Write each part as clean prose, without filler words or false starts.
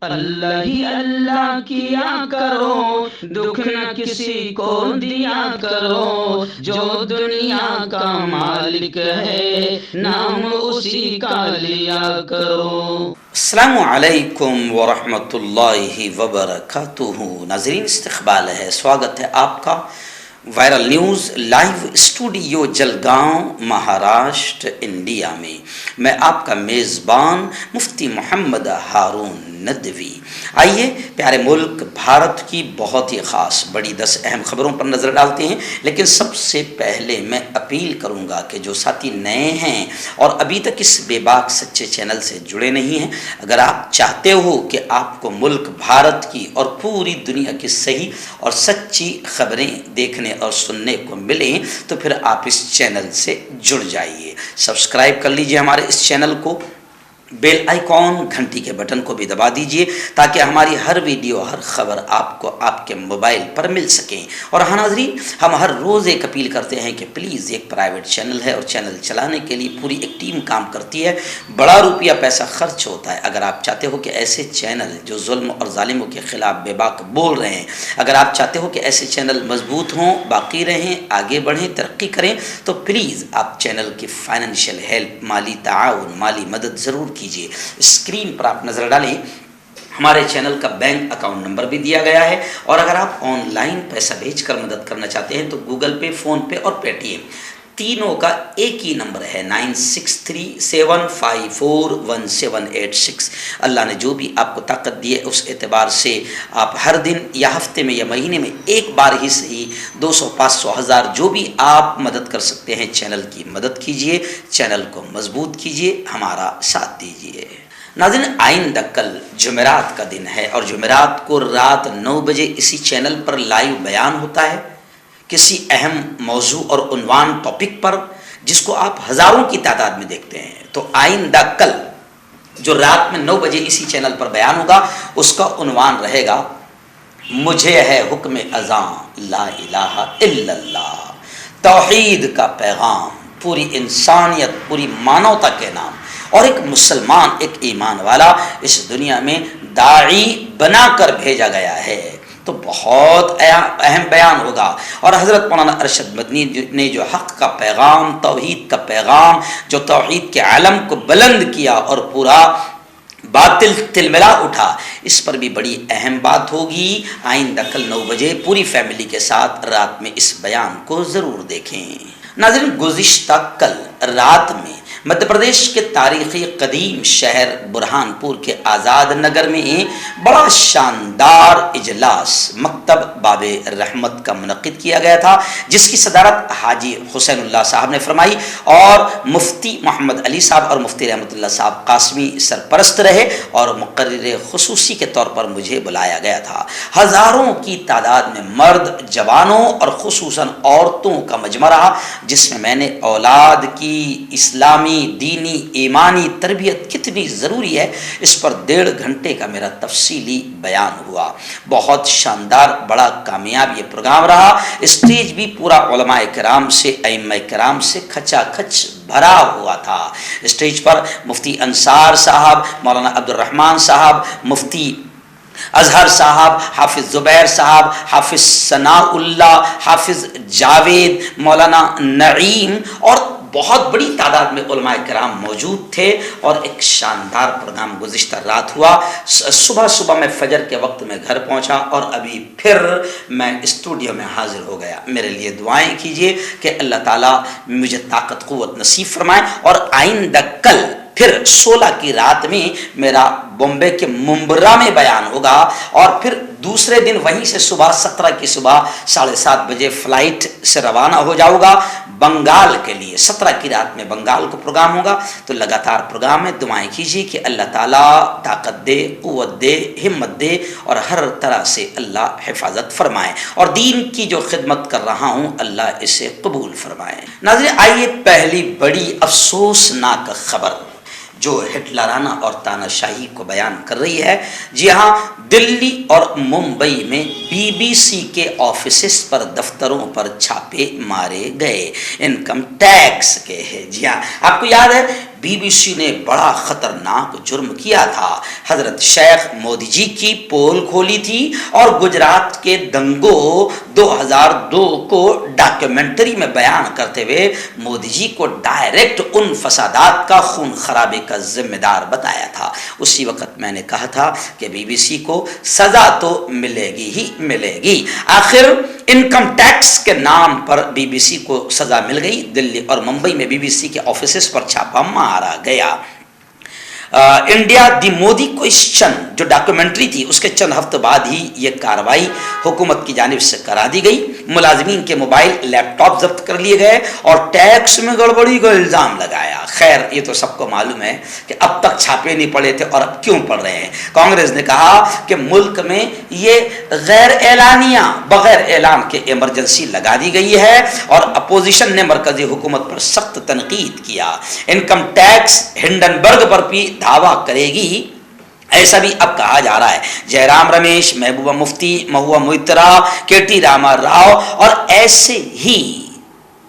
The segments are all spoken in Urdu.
اللہ ہی اللہ کیا کرو، دکھ نہ کسی کو دیا کرو، جو دنیا کا مالک ہے نام اسی کا لیا کرو۔ السلام علیکم ورحمۃ اللہ وبرکاتہ۔ ناظرین، استقبال ہے، سواگت ہے آپ کا viral news live studio Jalgaon, Maharashtra, India میں۔ میں آپ کا میزبان مفتی محمد ہارون ندوی۔ آئیے پیارے ملک بھارت کی بہت ہی خاص بڑی 10 اہم خبروں پر نظر ڈالتے ہیں، لیکن سب سے پہلے میں اپیل کروں گا کہ جو ساتھی نئے ہیں اور ابھی تک اس بے باک سچے چینل سے جڑے نہیں ہیں، اگر آپ چاہتے ہو کہ آپ کو ملک بھارت کی اور پوری دنیا کی صحیح اور سچی خبریں دیکھنے اور سننے کو ملیں تو پھر آپ اس چینل سے جڑ جائیے۔ سبسکرائب کر لیجئے ہمارے اس چینل کو، بیل آئیکن گھنٹی کے بٹن کو بھی دبا دیجئے تاکہ ہماری ہر ویڈیو، ہر خبر آپ کو آپ کے موبائل پر مل سکیں۔ اور ہاں ناظرین، ہم ہر روز ایک اپیل کرتے ہیں کہ پلیز، ایک پرائیویٹ چینل ہے اور چینل چلانے کے لیے پوری ایک ٹیم کام کرتی ہے، بڑا روپیہ پیسہ خرچ ہوتا ہے۔ اگر آپ چاہتے ہو کہ ایسے چینل جو ظلم اور ظالموں کے خلاف بے باک بول رہے ہیں، اگر آپ چاہتے ہو کہ ایسے چینل مضبوط ہوں، باقی رہیں، آگے بڑھیں، ترقی کریں، تو پلیز آپ چینل کی فائنینشیل ہیلپ، مالی تعاون، مالی مدد ضرور کیجیے۔ اسکرین پر آپ نظر ڈالیں، ہمارے چینل کا بینک اکاؤنٹ نمبر بھی دیا گیا ہے، اور اگر آپ آن لائن پیسہ بھیج کر مدد کرنا چاہتے ہیں تو گوگل پے، فون پے اور پے ٹی ایم تینوں کا ایک ہی نمبر ہے، 9637541786۔ اللہ نے جو بھی آپ کو طاقت دی ہے اس اعتبار سے آپ ہر دن یا ہفتے میں یا مہینے میں ایک بار ہی صحیح 200، 500، 1000 جو بھی آپ مدد کر سکتے ہیں، چینل کی مدد کیجیے، چینل کو مضبوط کیجیے، ہمارا ساتھ دیجیے۔ ناظرین، آئندہ کل جمعرات کا دن ہے اور جمعرات کو رات 9 بجے اسی چینل پر لائیو بیان ہوتا ہے کسی اہم موضوع اور عنوان ٹاپک پر، جس کو آپ ہزاروں کی تعداد میں دیکھتے ہیں۔ تو آئندہ کل جو رات میں 9 بجے اسی چینل پر بیان ہوگا، اس کا عنوان رہے گا مجھے ہے حکم اذاں لا الہ الا اللہ، توحید کا پیغام پوری انسانیت، پوری مانوتا کے نام۔ اور ایک مسلمان، ایک ایمان والا اس دنیا میں داعی بنا کر بھیجا گیا ہے، تو بہت اہم بیان ہوگا۔ اور حضرت مولانا ارشد مدنی نے جو حق کا پیغام، توحید کا پیغام، جو توحید کے عالم کو بلند کیا اور پورا باطل تلملا اٹھا، اس پر بھی بڑی اہم بات ہوگی۔ آئندہ کل 9 بجے پوری فیملی کے ساتھ رات میں اس بیان کو ضرور دیکھیں۔ ناظرین، گزشتہ کل رات میں مدھیہ پردیش کے تاریخی قدیم شہر برہان پور کے آزاد نگر میں بڑا شاندار اجلاس مکتب باب رحمت کا منعقد کیا گیا تھا، جس کی صدارت حاجی حسین اللہ صاحب نے فرمائی، اور مفتی محمد علی صاحب اور مفتی رحمت اللہ صاحب قاسمی سرپرست رہے، اور مقرر خصوصی کے طور پر مجھے بلایا گیا تھا۔ ہزاروں کی تعداد میں مرد، جوانوں اور خصوصاً عورتوں کا مجمع رہا، جس میں نے اولاد کی اسلامی، دینی، ایمانی تربیت کتنی ضروری ہے، اس پر 1.5 گھنٹے کا میرا تفصیلی بیان ہوا۔ بہت شاندار، بڑا کامیاب یہ پروگرام رہا۔ اسٹیج بھی پورا علماء کرام سے، ائمہ کرام سے کھچا کھچ بھرا ہوا تھا۔ اسٹیج پر مفتی انصار صاحب، مولانا عبدالرحمان صاحب، مفتی اظہر صاحب، حافظ زبیر صاحب، حافظ ثناء اللہ، حافظ جاوید، مولانا نعیم اور بہت بڑی تعداد میں علماء کرام موجود تھے، اور ایک شاندار پروگرام گزشتہ رات ہوا۔ صبح میں فجر کے وقت میں گھر پہنچا، اور ابھی پھر میں اسٹوڈیو میں حاضر ہو گیا۔ میرے لیے دعائیں کیجیے کہ اللہ تعالیٰ مجھے طاقت قوت نصیب فرمائے، اور آئندہ کل پھر 16 کی رات میں میرا بمبے کے ممبرا میں بیان ہوگا، اور پھر دوسرے دن وہیں سے صبح 17 کی صبح 7:30 بجے فلائٹ سے روانہ ہو جاؤں گا بنگال کے لیے۔ 17 کی رات میں بنگال کو پروگرام ہوگا، تو لگاتار پروگرام میں دعائیں کیجیے کہ اللہ تعالیٰ طاقت دے، قوت دے، ہمت دے، اور ہر طرح سے اللہ حفاظت فرمائے، اور دین کی جو خدمت کر رہا ہوں اللہ اسے قبول فرمائے۔ ناظرین، آئیے پہلی بڑی افسوسناک خبر جو ہٹلرانہ اور تاناشاہی کو بیان کر رہی ہے۔ جی ہاں، دلی اور ممبئی میں BBC کے آفیسز پر، دفتروں پر چھاپے مارے گئے، انکم ٹیکس کے ہیں۔ جی ہاں، آپ کو یاد ہے بی بی سی نے بڑا خطرناک جرم کیا تھا۔ حضرت شیخ مودی جی کی پول کھولی تھی اور گجرات کے دنگوں 2002 کو ڈاکیومنٹری میں بیان کرتے ہوئے مودی جی کو ڈائریکٹ ان فسادات کا، خون خرابے کا ذمہ دار بتایا تھا۔ اسی وقت میں نے کہا تھا کہ بی بی سی کو سزا تو ملے گی ہی ملے گی۔ آخر انکم ٹیکس کے نام پر بی بی سی کو سزا مل گئی۔ دلی اور ممبئی میں بی بی سی کے آفیسز پر چھاپا مارا گیا۔ انڈیا دی مودی کوئسچن جو ڈاکیومنٹری تھی، اس کے چند ہفتے بعد ہی یہ کارروائی حکومت کی جانب سے کرا دی گئی۔ ملازمین کے موبائل لیپ ٹاپ ضبط کر لیے گئے اور ٹیکس میں گڑبڑی کا الزام لگایا۔ خیر یہ تو سب کو معلوم ہے کہ اب تک چھاپے نہیں پڑے تھے اور اب کیوں پڑ رہے ہیں۔ کانگریس نے کہا کہ ملک میں یہ غیر اعلانیہ، بغیر اعلان کے ایمرجنسی لگا دی گئی ہے اور اپوزیشن نے مرکزی حکومت پر سخت تنقید کیا۔ انکم ٹیکس ہنڈنبرگ پر بھی دعویٰ کرے گی، ایسا بھی اب کہا جا رہا ہے۔ جے رام رمیش، محبوبہ مفتی، مہوا موئترا، کے ٹی راما راؤ اور ایسے ہی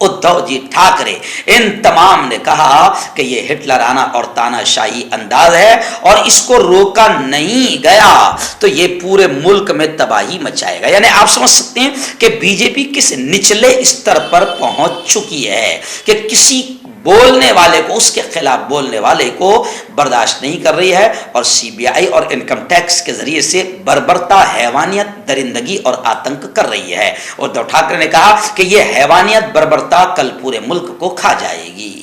ادھو جی ٹھاکرے، ان تمام نے کہا کہ یہ ہٹلرانہ اور تانا شاہی انداز ہے اور اس کو روکا نہیں گیا تو یہ پورے ملک میں تباہی مچائے گا۔ یعنی آپ سمجھ سکتے ہیں کہ بی جے پی کس نچلے استر پر پہنچ چکی ہے کہ کسی بولنے والے کو، اس کے خلاف بولنے والے کو برداشت نہیں کر رہی ہے اور سی بی آئی اور انکم ٹیکس کے ذریعے سے بربرتا، حیوانیت، درندگی اور آتنک کر رہی ہے۔ ادھو ٹھاکرے نے کہا کہ یہ حیوانیت، بربرتا کل پورے ملک کو کھا جائے گی۔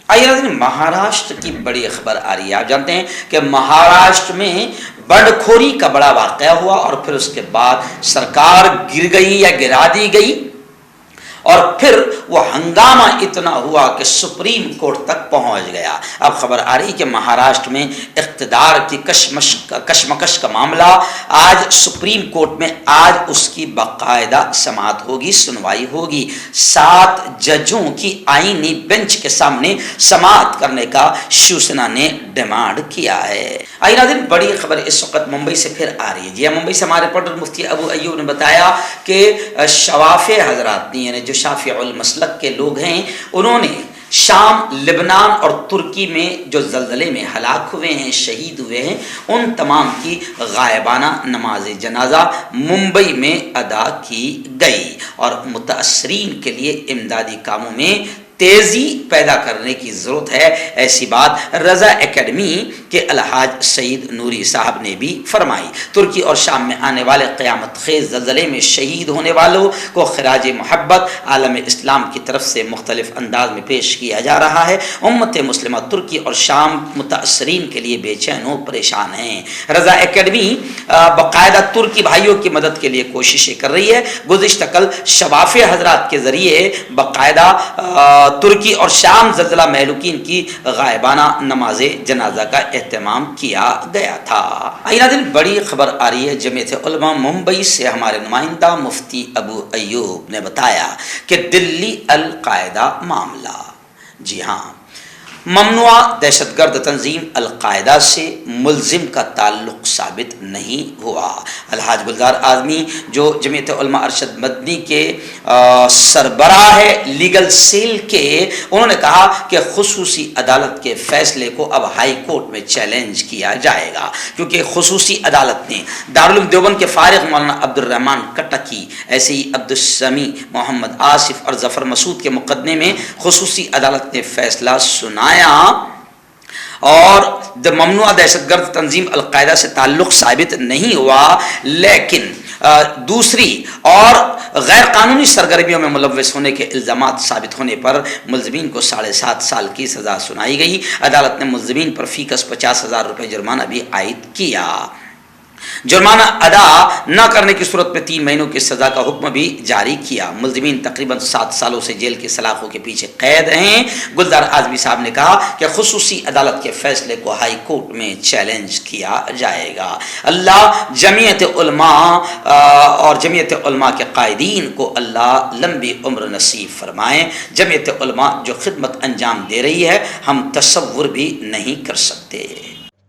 آئیے مہاراشٹر کی بڑی خبر آ رہی ہے۔ آپ جانتے ہیں کہ مہاراشٹر میں بنڈکھوری کا بڑا واقعہ ہوا اور پھر اس کے بعد سرکار گر گئی یا گرا دی گئی اور پھر وہ ہنگامہ اتنا ہوا کہ سپریم کورٹ تک پہنچ گیا۔ اب خبر آ رہی کہ مہاراشٹر میں اقتدار کی کشمکش کا معاملہ آج سپریم کورٹ میں آج اس کی باقاعدہ سماعت ہوگی، سنوائی ہوگی۔ 7 ججوں کی آئینی بینچ کے سامنے سماعت کرنے کا شیوسینا نے ڈیمانڈ کیا ہے۔ آئیے ناظرین، بڑی خبر اس وقت ممبئی سے پھر آ رہی ہے۔ جی ممبئی سے ہمارے رپورٹر مفتی ابو ایوب نے بتایا کہ شوافع حضرات یعنی جو شافعی المسلک کے لوگ ہیں، انہوں نے شام، لبنان اور ترکی میں جو زلزلے میں ہلاک ہوئے ہیں، شہید ہوئے ہیں، ان تمام کی غائبانہ نماز جنازہ ممبئی میں ادا کی گئی اور متاثرین کے لیے امدادی کاموں میں تیزی پیدا کرنے کی ضرورت ہے۔ ایسی بات رضا اکیڈمی کے الحاج سعید نوری صاحب نے بھی فرمائی۔ ترکی اور شام میں آنے والے قیامت خیز زلزلے میں شہید ہونے والوں کو خراج محبت عالم اسلام کی طرف سے مختلف انداز میں پیش کیا جا رہا ہے۔ امت مسلمہ ترکی اور شام متاثرین کے لیے بے چین و پریشان ہیں۔ رضا اکیڈمی باقاعدہ ترکی بھائیوں کی مدد کے لیے کوششیں کر رہی ہے۔ گزشتہ کل شفافع حضرات کے ذریعے باقاعدہ ترکی اور شام زلزلہ مہلوکین کی غائبانہ نماز جنازہ کا اہتمام کیا گیا تھا۔ آئیے ناظرین، بڑی خبر آ رہی ہے جمعیت علماء ممبئی سے۔ ہمارے نمائندہ مفتی ابو ایوب نے بتایا کہ دلی القاعدہ معاملہ، جی ہاں، ممنوعہ دہشت گرد تنظیم القاعدہ سے ملزم کا تعلق ثابت نہیں ہوا۔ الحاج گلزار اعظمی جو جمعیت علماء ارشد مدنی کے سربراہ ہے لیگل سیل کے، انہوں نے کہا کہ خصوصی عدالت کے فیصلے کو اب ہائی کورٹ میں چیلنج کیا جائے گا، کیونکہ خصوصی عدالت نے دارالعلوم دیوبند کے فارغ مولانا عبد الرحمن کٹکی، ایسے ہی عبدالسمیع، محمد آصف اور ظفر مسعود کے مقدمے میں خصوصی عدالت نے فیصلہ سنایا اور ممنوع دہشت گرد تنظیم القاعدہ سے تعلق ثابت نہیں ہوا، لیکن دوسری اور غیر قانونی سرگرمیوں میں ملوث ہونے کے الزامات ثابت ہونے پر ملزمین کو 7.5 سال کی سزا سنائی گئی۔ عدالت نے ملزمین پر فی کس 50,000 روپے جرمانہ بھی عائد کیا۔ جرمانہ ادا نہ کرنے کی صورت میں 3 مہینوں کی سزا کا حکم بھی جاری کیا۔ ملزمین تقریباً 7 سالوں سے جیل کی سلاخوں کے پیچھے قید ہیں۔ گلزار اعظمی صاحب نے کہا کہ خصوصی عدالت کے فیصلے کو ہائی کورٹ میں چیلنج کیا جائے گا۔ اللہ جمعیت علماء اور جمعیت علماء کے قائدین کو اللہ لمبی عمر نصیب فرمائیں۔ جمعیت علماء جو خدمت انجام دے رہی ہے، ہم تصور بھی نہیں کر سکتے۔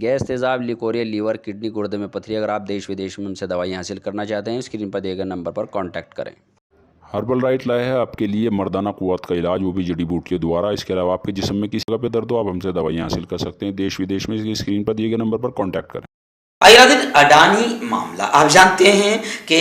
گیس، تیزاب، لیکوریا، لیور، کڈنی، گردے میں پتھری. اگر آپ دیش ودیش میں ان سے دوائیں حاصل کرنا چاہتے ہیں اسکرین پر دیے گئے نمبر پر کانٹیکٹ کریں. ہربل رائٹ لائے ہے آپ کے لیے مردانہ قوت کا علاج، وہ بھی جڑی بوٹیوں دوارا. اس کے علاوہ آپ کے جسم میں کسی جگہ پہ درد ہو آپ ہم سے دوائیں حاصل کر سکتے ہیں دیش ودیش میں. اسکرین پر دیے گئے نمبر پر کانٹیکٹ کریں. ناظرین، اڈانی معاملہ آپ جانتے ہیں کہ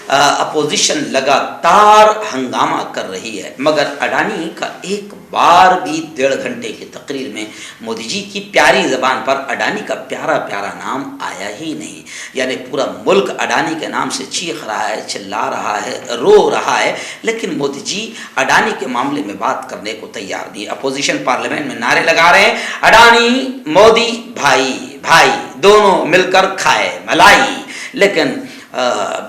اپوزیشن لگاتار ہنگامہ کر رہی ہے، مگر اڈانی کا ایک بار بھی 1.5 گھنٹے کی تقریر میں مودی جی کی پیاری زبان پر اڈانی کا پیارا پیارا نام آیا ہی نہیں. یعنی پورا ملک اڈانی کے نام سے چیخ رہا ہے، چلا رہا ہے، رو رہا ہے، لیکن مودی جی اڈانی کے معاملے میں بات کرنے کو تیار نہیں. اپوزیشن پارلیمنٹ میں نعرے لگا رہے ہیں اڈانی مودی بھائی بھائی دونوں مل کر کھائے ملائی، لیکن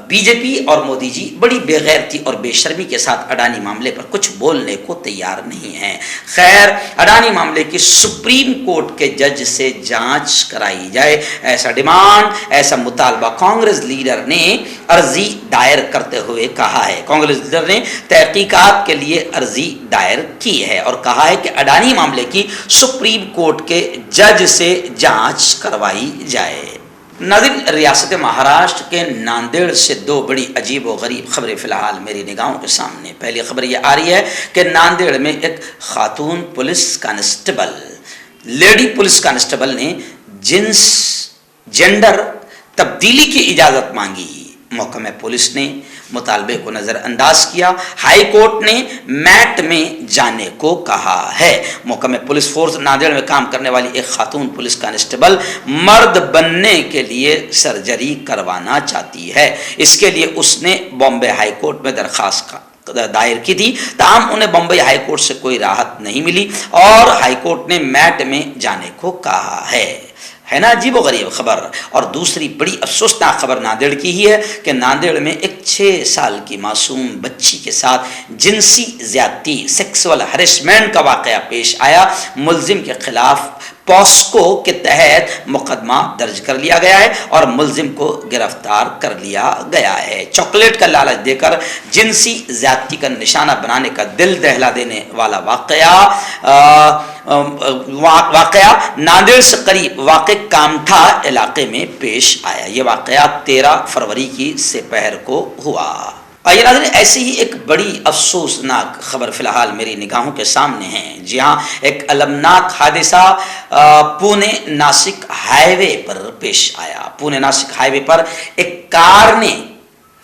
بی جے پی اور مودی جی بڑی بے غیرتی اور بے شرمی کے ساتھ اڈانی معاملے پر کچھ بولنے کو تیار نہیں ہیں. خیر، اڈانی معاملے کی سپریم کورٹ کے جج سے جانچ کرائی جائے، ایسا ڈیمانڈ، ایسا مطالبہ کانگریس لیڈر نے عرضی دائر کرتے ہوئے کہا ہے. کانگریس لیڈر نے تحقیقات کے لیے عرضی دائر کی ہے اور کہا ہے کہ اڈانی معاملے کی سپریم کورٹ کے جج سے جانچ کروائی جائے. ناظرین، ریاست مہاراشٹر کے ناندیڑ سے 2 بڑی عجیب و غریب خبریں فی الحال میری نگاہوں کے سامنے. پہلی خبر یہ آ رہی ہے کہ ناندیڑ میں ایک خاتون police constable, lady police constable نے جینڈر تبدیلی کی اجازت مانگی. محکمہ پولیس نے مطالبے کو نظر انداز کیا. ہائی کورٹ نے میٹ میں جانے کو کہا ہے. محکمہ پولیس فورس ناندیڑ میں کام کرنے والی ایک خاتون پولیس کانسٹیبل مرد بننے کے لیے سرجری کروانا چاہتی ہے. اس کے لیے اس نے بامبے ہائی کورٹ میں درخواست دائر کی تھی، تاہم انہیں بمبئی ہائی کورٹ سے کوئی راحت نہیں ملی اور ہائی کورٹ نے میٹ میں جانے کو کہا ہے نا عجیب و غریب خبر. اور دوسری بڑی افسوسناک خبر ناندیڑ کی ہی ہے کہ ناندیڑ میں ایک 6 سال کی معصوم بچی کے ساتھ جنسی زیادتی، سیکسول ہریسمنٹ کا واقعہ پیش آیا. ملزم کے خلاف پاسکو کے تحت مقدمہ درج کر لیا گیا ہے اور ملزم کو گرفتار کر لیا گیا ہے. چاکلیٹ کا لالچ دے کر جنسی زیادتی کا نشانہ بنانے کا دل دہلا دینے والا واقعہ ناندیڑ سے قریب واقع کامٹھا علاقے میں پیش آیا. یہ واقعہ 13 فروری کی سپہر کو ہوا. آئیے ناظرین، ایسی ہی ایک بڑی افسوسناک خبر فی الحال میری نگاہوں کے سامنے ہے. جی ہاں، ایک المناک حادثہ پونے ناسک ہائی وے پر پیش آیا. پونے ناسک ہائی وے پر ایک کار نے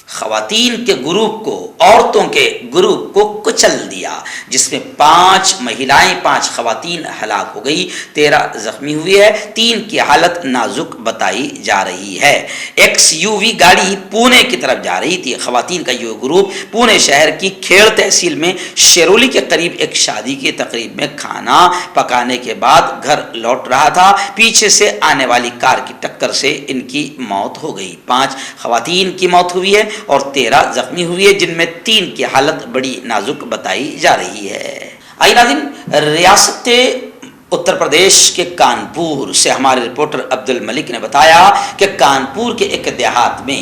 خواتین کے گروپ کو، عورتوں کے گروپ کو کچل دیا، جس میں 5 مہیلائیں، 5 خواتین ہلاک ہو گئی، 13 زخمی ہوئی ہے. 3 کی حالت نازک بتائی جا رہی ہے. ایکس یو وی گاڑی پونے کی طرف جا رہی تھی. خواتین کا یہ گروپ پونے شہر کی کھیڑ تحصیل میں شیرولی کے قریب ایک شادی کی تقریب میں کھانا پکانے کے بعد گھر لوٹ رہا تھا. پیچھے سے آنے والی کار کی ٹکر سے ان کی موت ہو گئی. 5 خواتین کی موت ہوئی ہے اور 13 زخمی ہوئی ہے، جن میں 3 کی حالت بڑی نازک بتائی جا رہی ہے. آئیے ناظرین، ریاست اتر پردیش کے کانپور سے ہمارے رپورٹر عبد الملک نے بتایا کہ کانپور کے ایک دیہات میں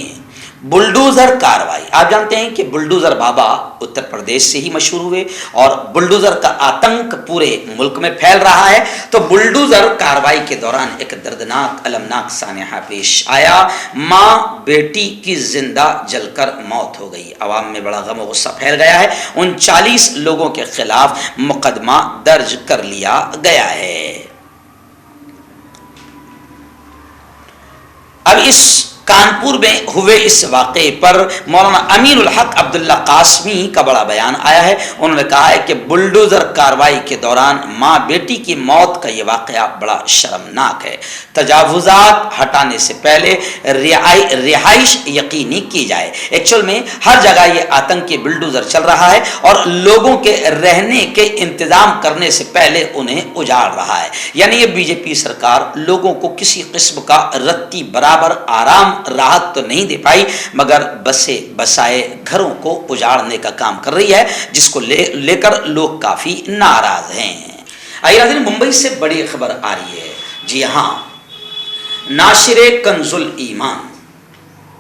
بلڈوزر کاروائی. آپ جانتے ہیں کہ بلڈوزر بابا اتر پردیش سے ہی مشہور ہوئے اور بلڈوزر کا آتنک پورے ملک میں پھیل رہا ہے. تو بلڈوزر کاروائی کے دوران ایک دردناک المناک سانحہ پیش آیا. ماں بیٹی کی زندہ جل کر موت ہو گئی. عوام میں بڑا غم و غصہ پھیل گیا ہے. 39 لوگوں کے خلاف مقدمہ درج کر لیا گیا ہے. اب اس کانپور میں ہوئے اس واقعے پر مولانا امین الحق عبداللہ قاسمی کا بڑا بیان آیا ہے. انہوں نے کہا ہے کہ بلڈوزر کاروائی کے دوران ماں بیٹی کی موت کا یہ واقعہ بڑا شرمناک ہے. تجاوزات ہٹانے سے پہلے رہائش یقینی کی جائے. ایکچوئل میں ہر جگہ یہ آتنکی بلڈوزر چل رہا ہے اور لوگوں کے رہنے کے انتظام کرنے سے پہلے انہیں اجاڑ رہا ہے. یعنی یہ بی جے پی سرکار لوگوں کو کسی قسم کا رتی برابر آرام راحت تو نہیں دے پائی، مگر بسے بسائے گھروں کو اجاڑنے کا کام کر رہی ہے، جس کو لے کر لوگ کافی ناراض ہیں. آئیے ناظرین، ممبئی سے بڑی خبر آ رہی ہے. جی ہاں، ناشر کنز الایمان،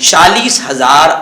40,000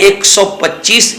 125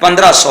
1500